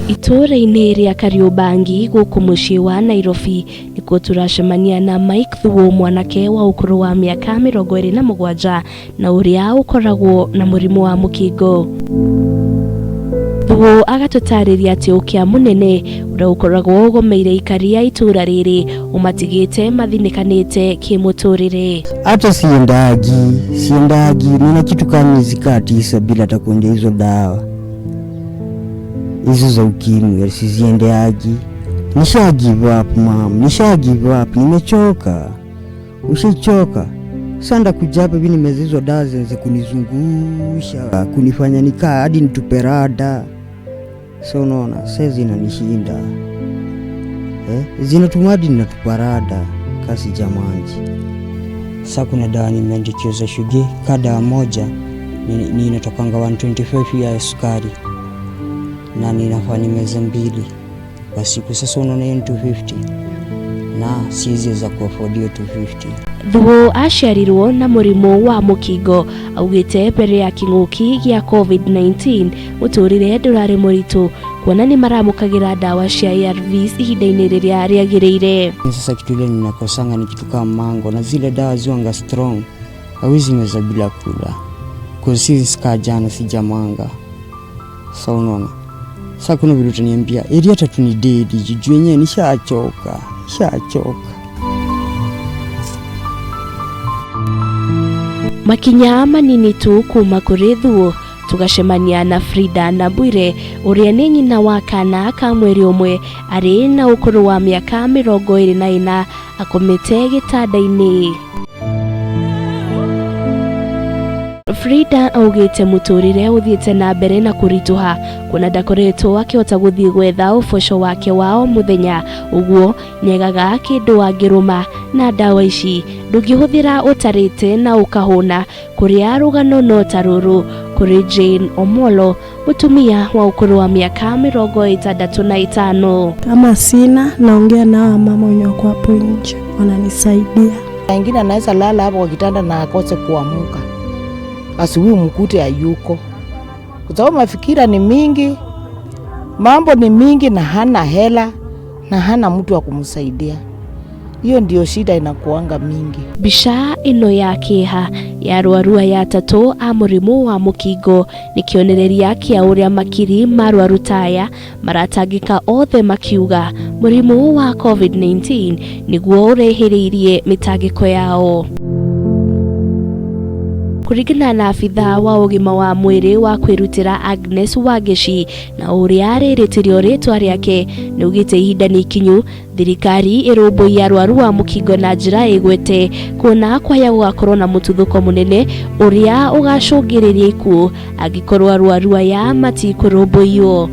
Itũra-inĩ rĩa Kariobangi gũkũ mũciĩ wa Nairobi nĩkuo turacemania na Mike Thuo, mwanake wa ũkũrũ wa mĩaka 27 na ũrĩa ũkoragwo na mũrimũ wa mũkingo. Thuo agatũtarĩria atĩ ũkĩa mũnene ũrĩa ũkoragwo ũgomeire ikaria itũra rĩrĩ umatigite mathinikanite kĩmũtũrĩre. Hata siendagi nina kitu kama miezi 9 bila hata kuonja hizo dawa hizo za ukimwi, siziendeagi. Nisha give up mom, nisha give up, nimechoka. Ushachoka? Sanda kujapa hivi nimezizwa dawa zenze kunizungusha, kunifanya nikaa hadi nituperada. So unaona, sasa zinanishinda. Zinatumadi ninatuparada kasi jamanji. Sasa kuna dawa nimeandikiwa za shuge, kada moja ni inatokanga 125 ya sukari. Na ninafanya meza 2 kwa siku. Sasa unaona hiyo 250 na sizi za kuafford 250. Thuo aciarirwo na mũrimũ wa mũkingo, augĩte mbere ya kĩng'ũki gĩa COVID-19 mũtũrĩre ndũrarĩ mũritũ, kuona nĩ maramũkagĩra ndawa cia ARVS ihinda-inĩ rĩrĩa rĩagĩrĩire. Sasa kitu ile ninakosanga ni kitu kama mango, na zile dawa ziwanga strong hawezi meza bila kula, kwa sisi sikajana sijamanga. Sasa unaona, sasa kuna vile utaniambia eri hata tu ni dedi jiju yenyewe nishachoka. Makinya manini tu kuma kũrĩ Thuo tugacemania na Frida na Bwire ũrĩa nĩ nyina wa kana ka mweri ũmwe arĩ na ũkũrũ wa mĩaka 24 akomete gĩtanda-inĩ. Frida augĩte mũtũrĩre ũthiĩte na mbere na kũritũha, kuona ndakoretwo akĩhota gũthiĩ gwetha ũboco wake wa o mũthenya. Ũguo nĩegaga kĩndũ angĩrũma na ndawa ici ndũngĩhũthĩra ũtarĩte na ũkahũna. Kũrĩa rũgano no ta rũrũ kũrĩ Jane Omolo, mũtumia wa ũkũrũ wa mĩaka 65. Kama sina naongea na mama wenye wako hapo nje wananisaidia. Wengine anaweza lala hapo kwa kitanda na akose kuamka, asubuhi mkute hayuko, kwa sababu mafikira ni mingi, mambo ni mingi, na hana hela na hana mtu wa kumsaidia. Hiyo ndio shida inakuanga mingi. Bisha ino ya kĩeha ya arwaru aya 3 a mũrimũ wa mũkingo nĩ kĩonereria kĩa ũrĩa makiri marwaru taya maratangĩka othe makiuga mũrimũ wa COVID-19 nĩguo ũrehĩrĩirie mĩtangĩko yao. Kũringana na afitha wa ũgima wa mwĩrĩ wa kwĩrutĩra Agnes Wangeci na ũrĩa rĩrĩtĩrio rĩtwa rĩake, nĩugĩte ihinda nĩ ikinyu thirikari ĩrũmbũiye arwaru wa mũkingo na njĩra ĩgwete, kuona kwaya gũgakorwo na mũtuthũko mũnene ũrĩa ũgacũngĩrĩria ikuũ angĩkorwo arwaru aya matikũrũmbũiywo.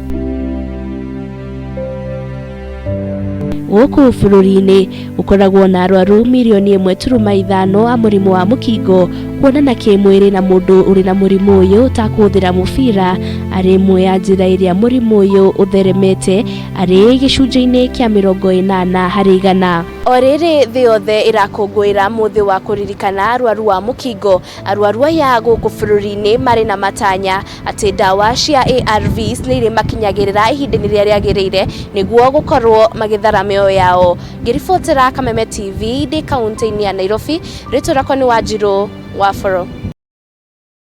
Gũkũ bũrũri-inĩ ũkoragwo na arwaru milioni 1.5 a mũrimũ wa mũkingo, kuonana kĩmwĩrĩ na mũndũ ũrĩ na mũrimũ ũyũ ũtakũhũthĩra mũbira arĩ ĩmwe ya njĩra ĩrĩa mũrimũ ũyũ ũtheremete arĩ gĩcunjĩ-inĩ kĩa 80%. O rĩrĩ thĩ yothe ĩrakũngũĩra mũthĩ wa kũririkana arwaru wa mũkingo. Arwaru aya gũkũ bũrũri-inĩ marĩ na matanya atĩ ndawa cia ARVS nĩ irĩ makinyagĩrĩra ihinda-inĩ rĩrĩa rĩagĩrĩire nĩguo gũkorwo magĩthara mĩoyo yao. Ngĩribotera Kameme TV ndĩ kaunti-inĩ ya Nairobi, rĩtwa rĩakwa nĩ Wanjirũ wa Foro.